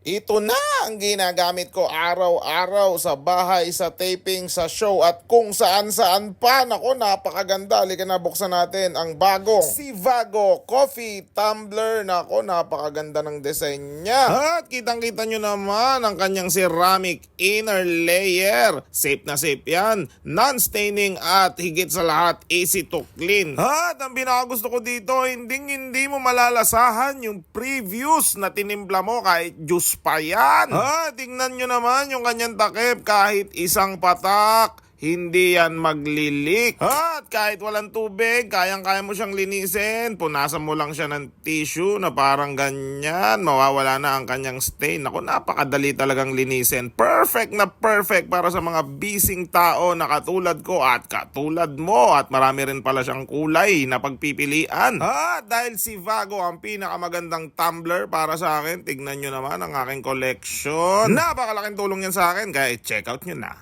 Ito na ang ginagamit ko araw-araw sa bahay, sa taping, sa show at kung saan-saan pa. Nako, napakaganda. Halika na, buksan natin ang bagong Zivago Coffee Tumbler. Nako, napakaganda ng design niya. At kitang-kita nyo naman ang kanyang ceramic inner layer. Safe na safe yan. Non-staining at higit sa lahat, easy to clean. At ang pinakagusto ko dito, hindi mo malalasahan yung previous na tinimpla mo kahit juice pa yan. Tingnan nyo naman yung kanyang takip, kahit isang patak, hindi yan maglilik. At kahit walang tubig, kayang-kaya mo siyang linisin. Punasan mo lang siya ng tissue na parang ganyan. Mawawala na ang kanyang stain. Ako, napakadali talagang linisin. Perfect na perfect para sa mga busy tao na katulad ko at katulad mo. At marami rin pala siyang kulay na pagpipilian. Dahil si Zivago ang pinakamagandang tumbler para sa akin, tignan nyo naman ang aking collection. Napakalaking tulong yan sa akin, kaya check out nyo na.